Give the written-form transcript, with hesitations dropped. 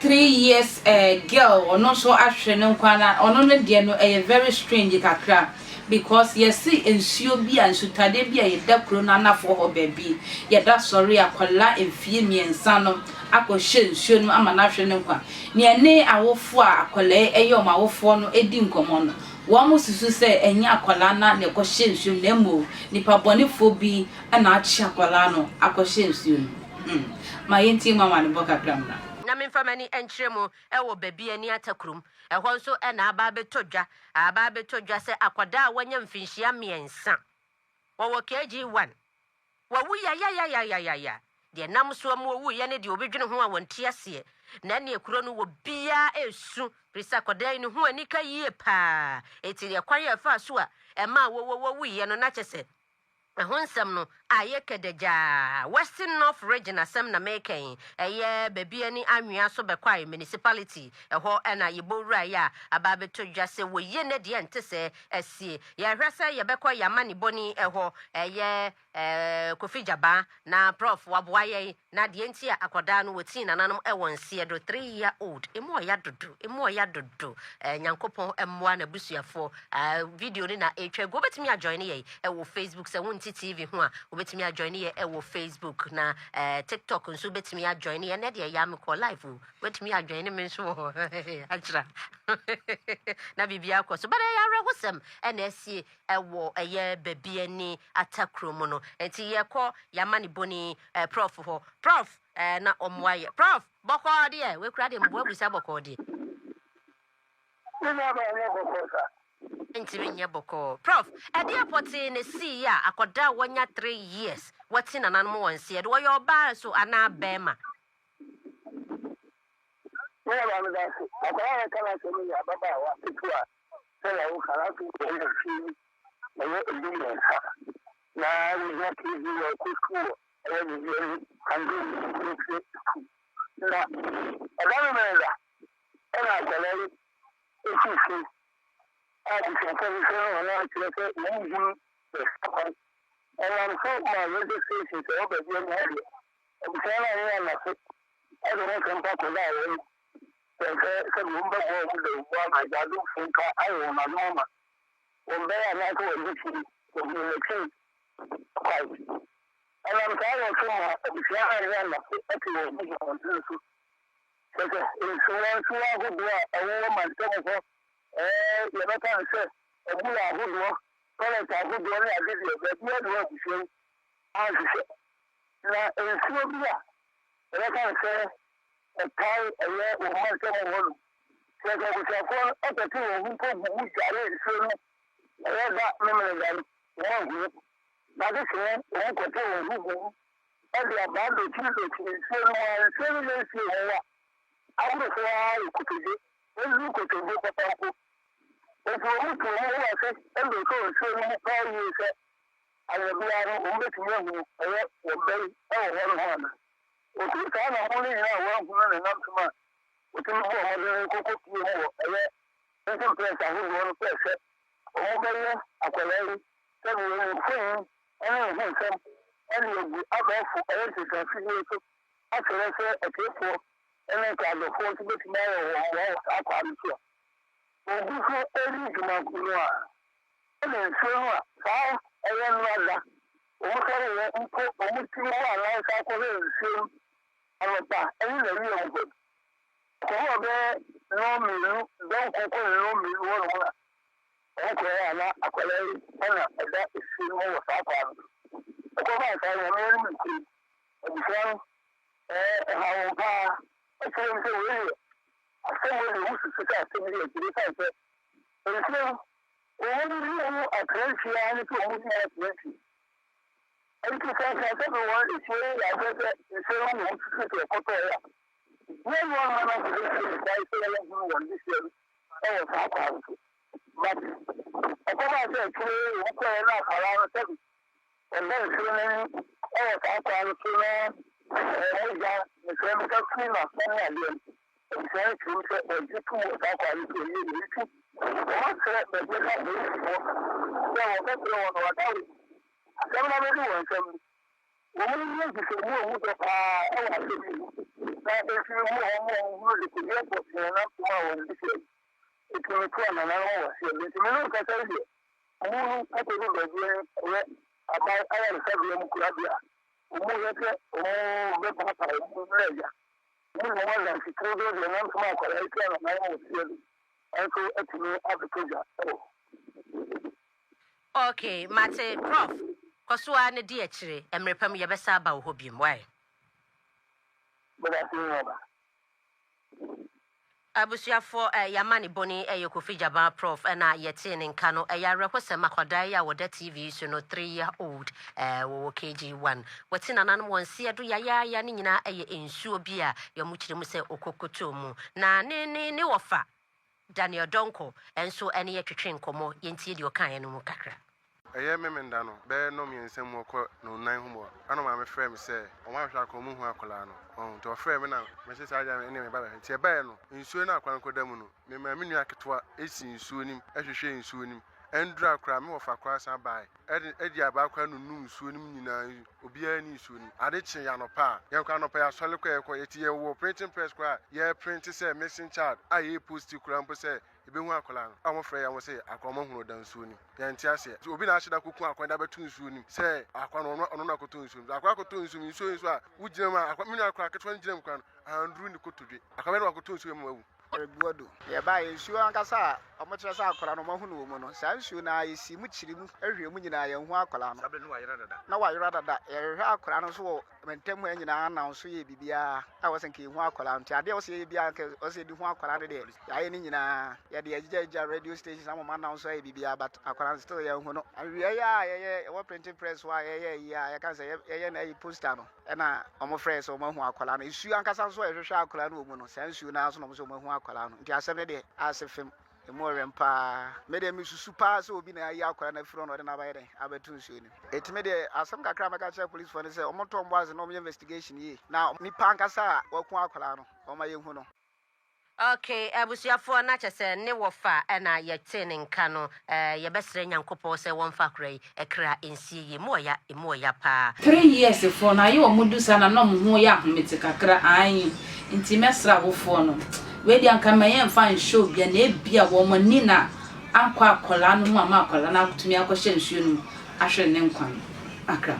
3 years girl or no so ahwe ne nkwana ono ne de no very strange kakra because yes ensuo bi ansutade bi a yeda kro na nafo ho baby yeda sorry akwala emfie miensa no akohye nsuo no ama na ahwe ne nkwa ne ne awofo a akwala eyom awofo no edi nkomo no wo mo susu se enya akwala na ne kohye nsuo na mo nipa bonefo bi na achi akwala no akohye nsuo no ma yenti mama ne boka kramna na memfamani enchiremu ewo baby ani atakrum ehwo nso na aba betodwa se akwada wanya mfinhia miensa wo KG1 wo ya de nam so mo wu ye ne de obedwene ho a wonte ase na ne ekuro no wo bia esu prisa akwada ni ho ani ka yie pa eti de kwan ya fa so a ema wo wu ye no na chese ehonsam no ayekedeja Western North region asem na meken eye babia ni anwea so bekwai municipality eho na yebowura ya aba betodwa se woye ne de ntese asie ye hwese ye bekwa yamani boni eho eye Kofi Jaba na prof waboaye na de enti akoda no woti nananom ewonse do 3-year-old emo ya dodo nyankopon emmoa na busuafo video ni na etwa go betimi ajoin ye ewo Facebook se won Tvgh ho a obetimi ajoin ye ewo Facebook na TikTok nso betimi ajoin ye na de yam call live betimi ajoin me nso achira na bibia akoso bare ya rehosem na asie ewo eye babia ni atakromo no enti ye ko yamani boni prof ho prof na omwaye prof boko de we kura de mbo abusa boko de enti nye boko prof ade apoti ne si ya akoda wanya 3 years wati nanan mo wonse de wo yo ba so ana bema wala ba da su akwai kana so ne ya baba wa tuwa sai ya kala su da shi ne ya indin sa na ya ki ji ko ko ya ji hanzu na adana mai da ana kwalai shi a cikin sai wannan kire mun ji and so my registration to over the area. And I na so I don't come back to that. So number the one I got to think I own a normal. When they are not going to communicate. And I'm tired of saying insurance would do a woman you can't say a good Kalau aku dua ni ada dia dua bising, na Ethiopia, mereka saya tahu ayah umur semua orang. Saya katakan apa tu orang pun bukan cari Ethiopia, ayah tak memang orang. Nanti saya orang kata orang bukan, ada bandu ciri semua Ethiopia. Aku saya ikut je, aku ikut je kata aku. If you look at what I said, and the court said, you said, I will be able to make you obey one hand. If you can only have one enough to man, we can go on and cook you more. And some place I will want to press it. Obey a colleague, then we will sing, and some, and you'll be up for everything and figure it. After I say a careful, and then I will force it tomorrow or up on the show. Ogufu eri jumakunwa ene nsewa saa eya nwada omukare ye mpo omutimu ala sa ko le nsem alota eni le wi ongo ko be no miru don ko no miru wona o ko ya na akwale ana eda isimu wo sa kwa ko ba sa ya no mi ku obusan ha wo ba o ko nse we someone who is a citizen of the country. And so, when you are Christianity, and to say that everyone is here, I said that the same one to sit a photo. When one of the one this year, I was happy. But I thought I said, okay, enough around 7. And then, I was happy to learn, the chemical cleaner, saya cuma begitu tak kali ini itu. Orang saya begitu itu. Saya orang orang orang tahu. Saya nak beri orang saya. Orang ini semua muda orang ini. if you more the airport and not tomorrow, it will come and I was here. But you know, I tell you, I don't know about I am several Kurabia. Oh, Papa, you know, one she told you the name from I can and I was here. And so it's me as a project. Okay, Mate, Prof. Kosua ne di achire, emrepam yebesa aba wo hobim, why? But I think Abusuafo Yamani Boni Kofi Jaba Prof na yete ne nka no ya rekwose makwadai ya woda TV so no 3-year-old wo KG1 wati nanan wonse do ya ne nyina ensuo bi a yamukyire mu se okokoto mu na ne wofa Daniel Donko enso ene ye twetwe nkomo yentie di okan no mu kakra. Eye memenda no be no miensem okọ no nan humo ano ma me frɛ me sɛ o ma hwa akọ mu hu akola no on to frɛ me na me se sa ja ne me baba tie ba no nsuo na akwan koda mu no me ma me nua ketwa esi nsuo nim ehwehwe nsuo nim endura akra me wofa kwa san bai edi aba akwa no num nsuo nim nyina obia ni nsuo nim ade kye ya no pa ye kwa no pa ya sole kwa yeti ye wo printing press kwa ye print say missing child aye post kura mpo say ebe hu akola no amofre ya wo say akoma hunu dan nsuo nim ye nti ase obi na ahida koku akwa da betu nsuo nim say akwa no ono na koto nsuo nim akwa koto nsuo nim nsuo a wugina ma akwa me akwa ketwa ngina mkwa no andru ni kotodwe akwa me na koto nsuo mu awu Ebuodo ye ba ye nsuo ankasa omokyere sa akora no mahunu wo mu no sa nsuo na yesi mu kyiri mu ahwe mu nyina ye hu akora no sabe no wa yira dada ye hwe akora no so wo mentem ha nyina na so ye bibia a wo senke hu akora nti ade wo se ye bibia nke wo se di hu akora de ya ye ni nyina ye de agija radio station amama na so ye bibia but akora still ye hu no awie ya ye wo printing press wa ye ya kan se ye na poster no e na omo fresh o mahu akora no nsuo ankasa so ye hwe akora no wo mu no sa nsuo na so no so mahu akwala no nti asem ne de asefem emorem pa me de misusu pa so obi na ya akwala na firo no de na bayere abetu nsuo ni etime de asem kakra maka che police for ne say omoto mboaze no investigation yi na nipa ankasa waku akwala no o ma ye hu no. Okay, abusuafo na chese ne wofa na yete ne nka no ye besere nyankopɔ se wonfa krai ekra ensie ye moya pa 3 years for na ye omudu sana no mu ya ahomete kakra an nti mesra wo fo no we di anka ma ye mfa nshow bia na ebia wo mo ni na akwa akola no mu ama akola na akutumi akɔhye nsuo no ahwe ne nkwan akra